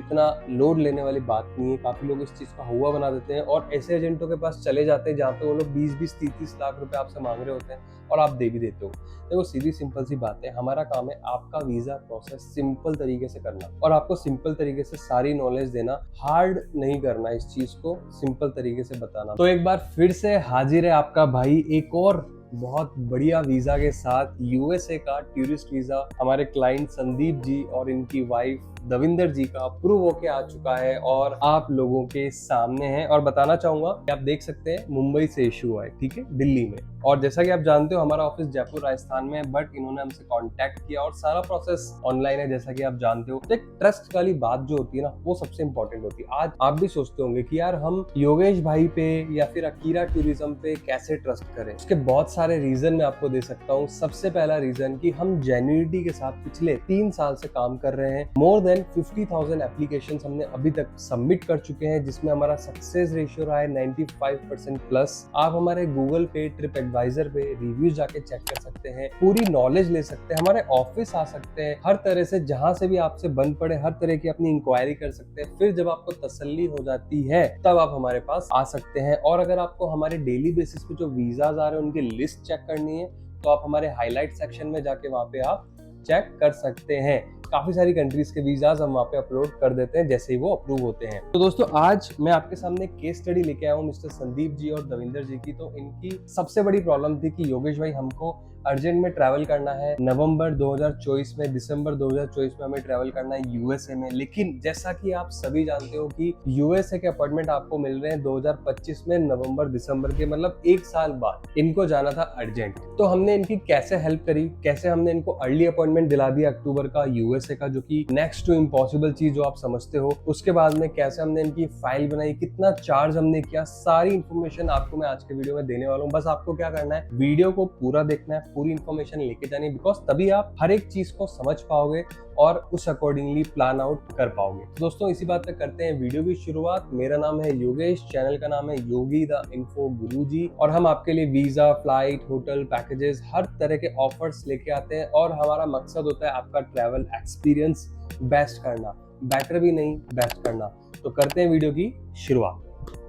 इतना लोड लेने वाली बात नहीं है। काफी लोग इस चीज का हुआ बना देते हैं और ऐसे एजेंटों के पास चले जाते हैं जहाँ पे वो लोग 20-20, 30-30 लाख रुपए आपसे मांग रहे होते हैं और आप दे भी देते हो। देखो सीधी सिंपल सी बात है, हमारा काम है आपका वीजा प्रोसेस सिंपल तरीके से करना और आपको सिंपल तरीके से सारी नॉलेज देना, हार्ड नहीं करना, इस चीज को सिंपल तरीके से बताना। तो एक बार फिर से हाजिर है आपका भाई एक और बहुत बढ़िया वीजा के साथ, यूएसए का टूरिस्ट वीजा हमारे क्लाइंट संदीप जी और इनकी वाइफ दविंदर जी का अप्रूव होके आ चुका है और आप लोगों के सामने है। और बताना चाहूंगा कि आप देख सकते हैं मुंबई से इशू हुआ है, ठीक है, दिल्ली में। और जैसा कि आप जानते हो हमारा ऑफिस जयपुर राजस्थान में है, बट इन्होंने हमसे कांटेक्ट किया और सारा प्रोसेस ऑनलाइन है जैसा कि आप जानते हो। तो एक ट्रस्ट वाली बात जो होती है ना, वो सबसे इंपॉर्टेंट होती है। आज आप भी सोचते होंगे कि यार हम योगेश भाई पे या फिर अकीरा टूरिज्म पे कैसे ट्रस्ट करें। उसके बहुत सारे रीजन मैं आपको दे सकता हूँ। सबसे पहला रीजन कि हम जेन्युइनिटी के साथ पिछले 3 साल से काम कर रहे हैं। मोर देन 50,000 एप्लीकेशंस हमने अभी तक सबमिट कर चुके हैं, जिसमें हमारा सक्सेस रेशियो रहा है 95% प्लस। आप हमारे गूगल पे, ट्रिप एडवाइजर पे रिव्यूज जाके चेक कर सकते हैं, पूरी नॉलेज ले सकते हैं, हमारे ऑफिस आ सकते हैं, हर तरह से जहां से भी आपसे बन पड़े हर तरह की अपनी इंक्वायरी कर सकते हैं। फिर जब आपको तसल्ली हो जाती है तब आप हमारे पास आ सकते हैं। और अगर आपको हमारे डेली बेसिस पे जो वीजाज आ रहे हैं उनकी लिस्ट चेक करनी है तो आप हमारे हाईलाइट सेक्शन में जाके वहां पे आप चेक कर सकते हैं। काफी सारी कंट्रीज के वीजाज हम वहाँ पे अपलोड कर देते हैं जैसे ही वो अप्रूव होते हैं। तो दोस्तों आज मैं आपके सामने केस स्टडी लेके आया हूँ मिस्टर संदीप जी और दविंदर जी की। तो इनकी सबसे बड़ी प्रॉब्लम थी कि योगेश भाई हमको अर्जेंट में ट्रैवल करना है, नवंबर 2024 में, दिसंबर 2024 में हमें ट्रैवल करना है यूएसए में। लेकिन जैसा कि आप सभी जानते हो कि यूएसए के अपॉइंटमेंट आपको मिल रहे हैं 2025 में नवंबर दिसंबर के, मतलब 1 साल बाद इनको जाना था अर्जेंट। तो हमने इनकी कैसे हेल्प करी, कैसे हमने इनको अर्ली अपॉइंटमेंट दिला दिया अक्टूबर का यूएसए का, जो कि नेक्स्ट टू इम्पॉसिबल चीज जो आप समझते हो। उसके बाद में कैसे हमने इनकी फाइल बनाई, कितना चार्ज हमने किया, सारी इन्फॉर्मेशन आपको मैं आज के वीडियो में देने वाला हूँ। बस आपको क्या करना है, वीडियो को पूरा देखना है, पूरी इन्फॉर्मेशन लेके जानी है, बिकॉज तभी आप हर एक चीज को समझ पाओगे और उस अकॉर्डिंगली प्लान आउट कर पाओगे। तो दोस्तों इसी बात पे करते हैं वीडियो की शुरुआत। मेरा नाम है योगेश, चैनल का नाम है योगी द इन्फो गुरुजी और हम आपके लिए वीजा, फ्लाइट, होटल, पैकेजेस, हर तरह के ऑफर्स लेके आते हैं। और हमारा मकसद होता है आपका ट्रैवल एक्सपीरियंस बेस्ट करना, बेटर भी नहीं बेस्ट करना। तो करते हैं वीडियो की शुरुआत।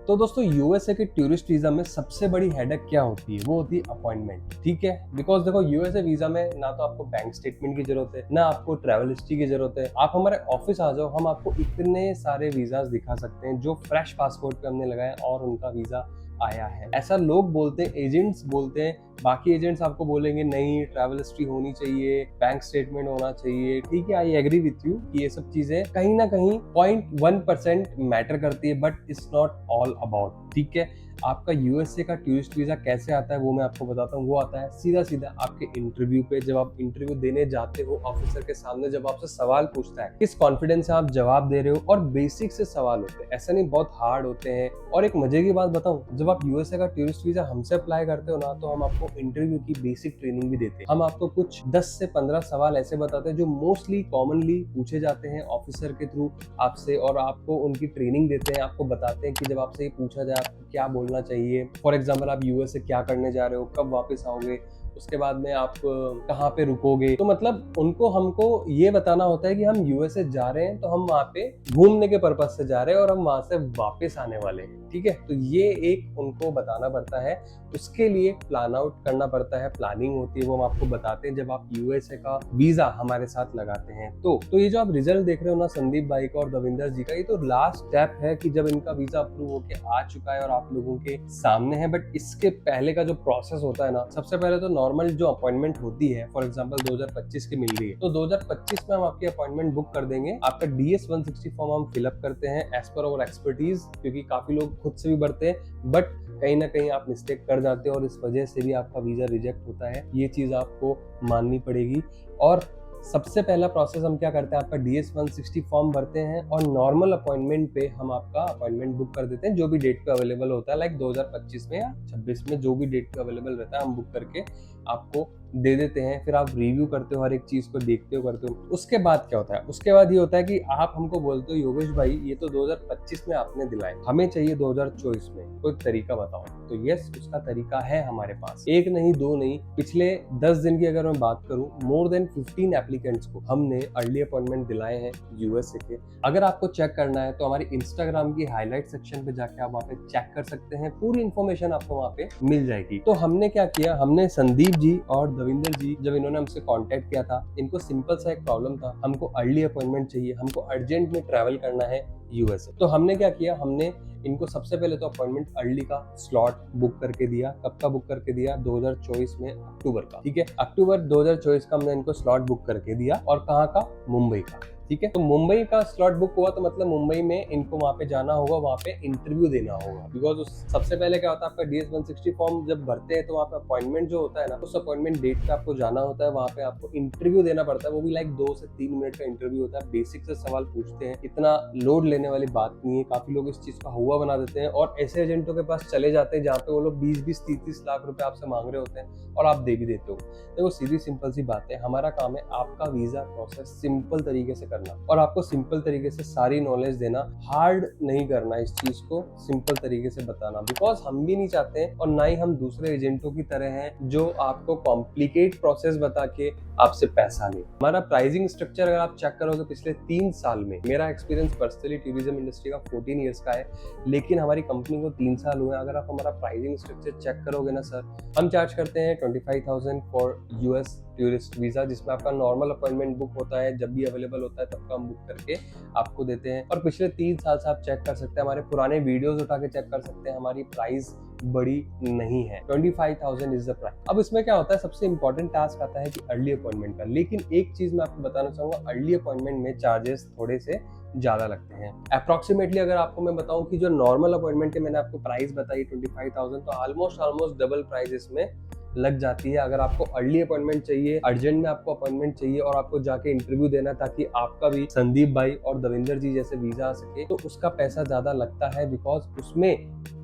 तो दोस्तों यूएसए के टूरिस्ट वीजा में सबसे बड़ी हेडेक क्या होती है, वो होती है अपॉइंटमेंट, ठीक है। बिकॉज देखो यूएसए वीजा में ना तो आपको बैंक स्टेटमेंट की जरूरत है, ना आपको ट्रैवल हिस्ट्री की जरूरत है। आप हमारे ऑफिस आ जाओ, हम आपको इतने सारे वीजाज दिखा सकते हैं जो फ्रेश पासपोर्ट पे हमने लगाए और उनका वीजा आया है। ऐसा लोग बोलते हैं, एजेंट्स बोलते हैं, बाकी एजेंट्स आपको बोलेंगे नहीं ट्रैवल हिस्ट्री होनी चाहिए, बैंक स्टेटमेंट होना चाहिए, ठीक है। आई एग्री विथ यू कि ये सब चीजें कहीं ना कहीं 0.1% मैटर करती है, but it's not all about, ठीक है। आपका यूएसए का टूरिस्ट वीजा कैसे आता है वो मैं आपको बताता हूँ। वो आता है सीधा सीधा आपके इंटरव्यू पे। जब आप इंटरव्यू देने जाते हो ऑफिसर के सामने, जब आपसे सवाल पूछता है, किस कॉन्फिडेंस से आप जवाब दे रहे हो, और बेसिक से सवाल होते हैं, ऐसा नहीं बहुत हार्ड होते हैं। और एक मजे की बात बताऊं, जब आप यूएसए का टूरिस्ट वीजा हमसे अप्लाई करते हो ना, तो हम आपको इंटरव्यू की बेसिक ट्रेनिंग भी देते हैं। हम आपको कुछ 10 से 15 सवाल ऐसे बताते हैं जो मोस्टली कॉमनली पूछे जाते हैं ऑफिसर के थ्रू आपसे, और आपको उनकी ट्रेनिंग देते हैं। आपको बताते हैं कि जब आपसे ये पूछा जाए आपको क्या बोलना चाहिए। फॉर एग्जाम्पल आप यूएसए क्या करने जा रहे हो, कब वापस आओगे, उसके बाद में आप कहाँ पे रुकोगे। तो मतलब उनको हमको ये बताना होता है कि हम यूएसए जा रहे हैं तो हम वहाँ पे घूमने के पर्पज से जा रहे हैं और हम वहां से वापस आने वाले हैं, ठीक है। तो ये एक उनको बताना पड़ता है, उसके लिए प्लान आउट करना पड़ता है, प्लानिंग होती है, वो हम आपको बताते हैं जब आप यूएसए का वीजा हमारे साथ लगाते हैं। तो ये जो आप रिजल्ट देख रहे हो ना संदीप भाई का और दविंदर जी का, ये तो लास्ट स्टेप है कि जब इनका वीजा अप्रूव होके आ चुका है और आप लोगों के सामने है। बट इसके पहले का जो प्रोसेस होता है ना, सबसे पहले तो नॉर्मल जो अपॉइंटमेंट होती है, फॉर एग्जांपल 2025 की मिल रही है तो 2025 में हम आपकी अपॉइंटमेंट बुक कर देंगे। आपका DS 160 फॉर्म हम फिलअप करते हैं एज पर अवर एक्सपर्टीज, क्योंकि काफी लोग खुद से भी भरते हैं बट कहीं ना कहीं आप मिस्टेक कर जाते हो और इस वजह से भी आपका वीजा रिजेक्ट होता है। ये चीज आपको माननी पड़ेगी। और सबसे पहला प्रोसेस हम क्या करते हैं, आपका DS 160 फॉर्म भरते हैं और नॉर्मल अपॉइंटमेंट पे हम आपका अपॉइंटमेंट बुक कर देते हैं, जो भी डेट पे अवेलेबल होता है, लाइक 2025 में या 26 में जो भी डेट पे अवेलेबल रहता है हम बुक करके आपको दे देते हैं। फिर आप रिव्यू करते हो, हर एक चीज को देखते हो, करते हो। उसके बाद क्या होता है, उसके बाद ये होता है कि आप हमको बोलते हो योगेश भाई ये तो 2025 में आपने दिलाए, हमें चाहिए 2024 में, कोई तरीका बताओ। तो यस, उसका तरीका है हमारे पास। एक नहीं, दो नहीं, पिछले 10 दिन की अगर मैं बात करूं, मोर देन 15 एप्लीकेंट्स को हमने अर्ली अपॉइंटमेंट दिलाए हैं यूएसए के। अगर आपको चेक करना है तो हमारी इंस्टाग्राम की हाईलाइट सेक्शन पे जाके आप वहाँ पे चेक कर सकते हैं, पूरी इन्फॉर्मेशन आपको वहाँ पे मिल जाएगी। तो हमने क्या किया, हमने संदीप जी और दविंदर जी जब इन्होंने हमसे कांटेक्ट किया था, इनको सिंपल सा एक प्रॉब्लम था, हमको अर्ली अपॉइंटमेंट चाहिए, हमको अर्जेंट में ट्रैवल करना है यूएसए। तो हमने क्या किया, हमने इनको सबसे पहले तो अपॉइंटमेंट अर्ली का स्लॉट बुक करके दिया। कब का बुक करके दिया, 2024 में अक्टूबर का, ठीक है। अक्टूबर 2024 का हमने इनको स्लॉट बुक करके दिया। और कहाँ का, मुंबई का, ठीक है। तो मुंबई का स्लॉट बुक हुआ तो मतलब मुंबई में इनको वहां पे जाना होगा, वहां पे इंटरव्यू देना होगा। बिकॉज सबसे पहले क्या होता है, आपका DS-160 फॉर्म जब भरते हैं तो वहाँ पे अपॉइंटमेंट जो होता है ना, उस अपॉइंटमेंट डेट पे आपको जाना होता है, वहाँ पे आपको इंटरव्यू देना पड़ता है। वो भी लाइक 2 से 3 मिनट का इंटरव्यू होता है। बेसिक से सवाल पूछते हैं, इतना लोड लेने वाली बात नहीं है। काफी लोग इस चीज का हुआ बना देते हैं और ऐसे एजेंटों के पास चले जाते हैं जहाँ पे वो लोग 20-20, 30-30 लाख रुपए आपसे मांग रहे होते हैं और आप दे भी देते हो। देखो सीधी सिंपल सी बात है, हमारा काम है आपका वीजा प्रोसेस सिंपल तरीके से करना और आपको सिंपल तरीके से सारी नॉलेज देना। हार्ड नहीं करना, इस चीज को सिंपल तरीके से बताना। बिकॉज हम भी नहीं चाहते हैं और ना ही हम दूसरे एजेंटों की तरह हैं जो आपको कॉम्प्लिकेट प्रोसेस बता के आपसे पैसा ले। हमारा प्राइसिंग स्ट्रक्चर अगर आप चेक करोगे पिछले 3 साल में, मेरा एक्सपीरियंस पर्सनली टूरिज्म इंडस्ट्री का 14 ईयर्स का है, लेकिन हमारी कंपनी को 3 साल हुए। अगर आप हमारा प्राइसिंग स्ट्रक्चर चेक करोगे ना सर, हम चार्ज करते हैं 25,000 फॉर यूएस टूरिस्ट वीजा, जिसमें आपका नॉर्मल अपॉइंटमेंट बुक होता है, जब भी अवेलेबल होता है तब का हम बुक करके आपको देते हैं। और पिछले 3 साल से आप चेक कर सकते हैं, हमारे पुराने वीडियोस उठा के चेक कर सकते हैं, हमारी प्राइस बड़ी नहीं है। 25,000 इज द प्राइस। अब इसमें क्या होता है, सबसे इंपॉर्टेंट टास्क आता है कि अर्ली अपॉइंटमेंट का। लेकिन एक चीज मैं आपको बताना चाहूंगा, अर्ली अपॉइंटमेंट में चार्जेस थोड़े से ज्यादा लगते हैं। अप्रोक्सीमेटली अगर आपको मैं बताऊं कि जो नॉर्मल अपॉइंटमेंट के मैंने आपको प्राइस बताई 25,000, तो ऑलमोस्ट डबल प्राइस इसमें लग जाती है। अगर आपको अर्ली अपॉइंटमेंट चाहिए, अर्जेंट में आपको अपॉइंटमेंट चाहिए और आपको जाके इंटरव्यू देना ताकि आपका भी संदीप भाई और दविंदर जी जैसे वीजा आ सके, तो उसका पैसा ज्यादा लगता है। बिकॉज उसमें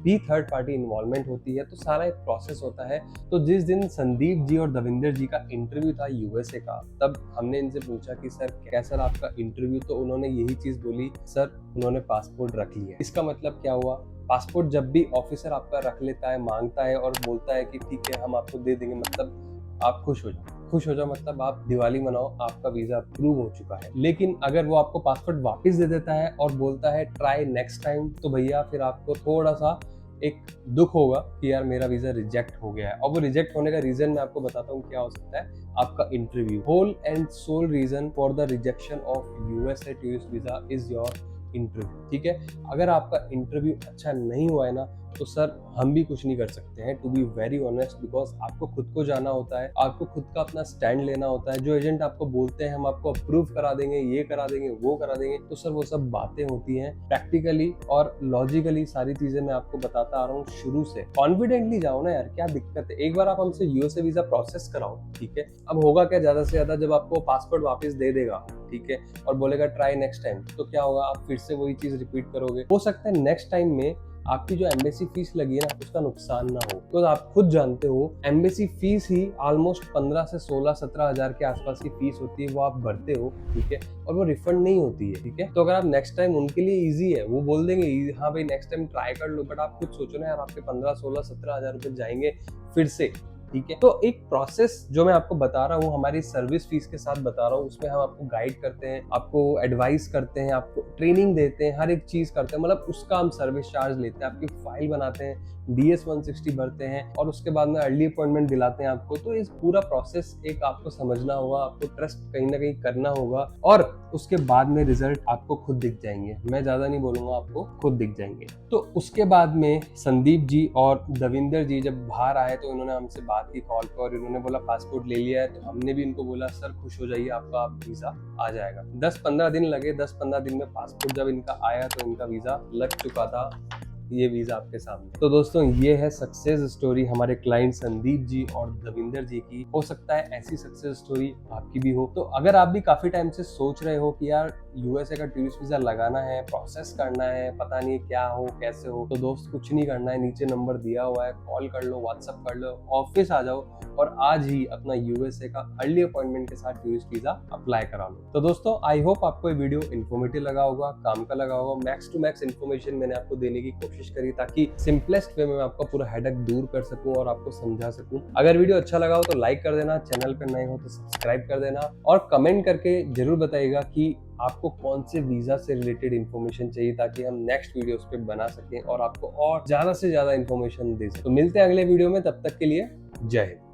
भी थर्ड पार्टी इन्वॉल्वमेंट होती है, तो सारा एक प्रोसेस होता है। तो जिस दिन संदीप जी और दविंदर जी का इंटरव्यू था यूएसए का, तब हमने इनसे पूछा कि सर कैसा रहा आपका इंटरव्यू, तो उन्होंने यही चीज बोली, सर उन्होंने पासपोर्ट रख लिया। इसका मतलब क्या हुआ, पासपोर्ट जब भी ऑफिसर आपका रख लेता है, मांगता है और बोलता है कि ठीक है हम आपको दे देंगे, मतलब आप खुश हो जाओ। खुश हो जाओ मतलब आप दिवाली मनाओ, आपका वीजा अप्रूव हो चुका है। लेकिन अगर वो आपको पासपोर्ट वापस दे देता है और बोलता है ट्राई नेक्स्ट टाइम, तो भैया फिर आपको थोड़ा सा एक दुख होगा कि यार मेरा वीजा रिजेक्ट हो गया है। और वो रिजेक्ट होने का रीजन मैं आपको बताता हूँ क्या हो सकता है, आपका interview. Whole and sole reason for the rejection of USA tourist visa is your interview, ठीक है। अगर आपका इंटरव्यू अच्छा नहीं हुआ है ना, तो सर हम भी कुछ नहीं कर सकते हैं, to be very honest. Because आपको खुद को जाना होता है, आपको खुद का अपना स्टैंड लेना होता है। जो एजेंट आपको बोलते हैं हम आपको अप्रूव करा देंगे, ये करा देंगे, वो करा देंगे, तो सर वो सब बातें होती हैं। प्रैक्टिकली और लॉजिकली सारी चीजें मैं आपको बताता आ रहा हूँ शुरू से। कॉन्फिडेंटली जाओ ना यार, क्या दिक्कत है। एक बार आप हमसे यूएसए वीजा प्रोसेस कराओ, ठीक है। अब होगा क्या, ज्यादा से ज्यादा जब आपको पासपोर्ट वापस दे देगा, ठीक है, और बोलेगा ट्राई नेक्स्ट टाइम, तो क्या होगा, आप फिर से वही चीज रिपीट करोगे। हो सकता है नेक्स्ट टाइम में आपकी जो एम्बेसी फीस लगी है ना, उसका नुकसान ना हो। तो आप खुद जानते हो एम्बेसी फीस ही ऑलमोस्ट 15 से 16-17 हजार के आसपास की फीस होती है, वो आप भरते हो, ठीक है, और वो रिफंड नहीं होती है, ठीक है। तो अगर आप नेक्स्ट टाइम, उनके लिए इजी है, वो बोल देंगे हाँ भाई नेक्स्ट टाइम ट्राई कर लो, बट आप खुद सोचो ना यार, आपके 15-16-17 हजार रुपए जाएंगे फिर से, ठीक है। तो एक प्रोसेस जो मैं आपको बता रहा हूँ, हमारी सर्विस फीस के साथ बता रहा हूँ, उसमें हम आपको गाइड करते हैं, आपको एडवाइस करते हैं, आपको ट्रेनिंग देते हैं, हर एक चीज करते हैं, मतलब उसका हम सर्विस चार्ज लेते हैं। आपकी फाइल बनाते हैं, DS-160 भरते हैं और उसके बाद में अर्ली अपॉइंटमेंट दिलाते हैं आपको। तो इस पूरा प्रोसेस एक आपको समझना होगा, आपको ट्रस्ट कहीं ना कहीं करना होगा और उसके बाद में रिजल्ट आपको खुद दिख जाएंगे। मैं ज्यादा नहीं बोलूंगा, आपको खुद दिख जाएंगे। तो उसके बाद में संदीप जी और दविंदर जी जब बाहर आए तो इन्होंने हमसे बात की कॉल पर और इन्होंने बोला पासपोर्ट ले लिया है। तो हमने भी इनको बोला सर खुश हो जाइए, आपका वीजा आ जाएगा। 10-15 दिन लगे, 10-15 दिन में पासपोर्ट जब इनका आया तो इनका वीजा लग चुका था। ये वीजा आपके सामने। तो दोस्तों ये है सक्सेस स्टोरी हमारे क्लाइंट संदीप जी और दविंदर जी की। हो सकता है ऐसी सक्सेस स्टोरी आपकी भी हो। तो अगर आप भी काफी टाइम से सोच रहे हो कि यार यूएसए का टूरिस्ट वीजा लगाना है, प्रोसेस करना है, पता नहीं क्या हो कैसे हो, तो दोस्त कुछ नहीं करना है, नीचे नंबर दिया हुआ है, कॉल कर लो, व्हाट्सएप कर लो, ऑफिस आ जाओ और आज ही अपना यूएसए का अर्ली अपॉइंटमेंट के साथ टूरिस्ट वीजा अप्लाई करा लो। तो दोस्तों आई होप आपको ये वीडियो इन्फॉर्मेटिव लगा होगा, काम का लगा होगा। मैक्स टू मैक्स इन्फॉर्मेशन मैंने आपको देने की कोशिश कोशिश करी ताकि सिंपलेस्ट वे में मैं आपका पूरा हेडेक दूर कर सकूं और आपको समझा सकूं। अगर वीडियो अच्छा लगा हो तो लाइक कर देना, चैनल पर नए हो तो सब्सक्राइब कर देना और कमेंट करके जरूर बताइएगा कि आपको कौन से वीजा से रिलेटेड इन्फॉर्मेशन चाहिए ताकि हम नेक्स्ट वीडियोस पे बना सकें और आपको और ज्यादा से ज्यादा इन्फॉर्मेशन दे सकें। तो मिलते हैं अगले वीडियो में, तब तक के लिए जय हिंद।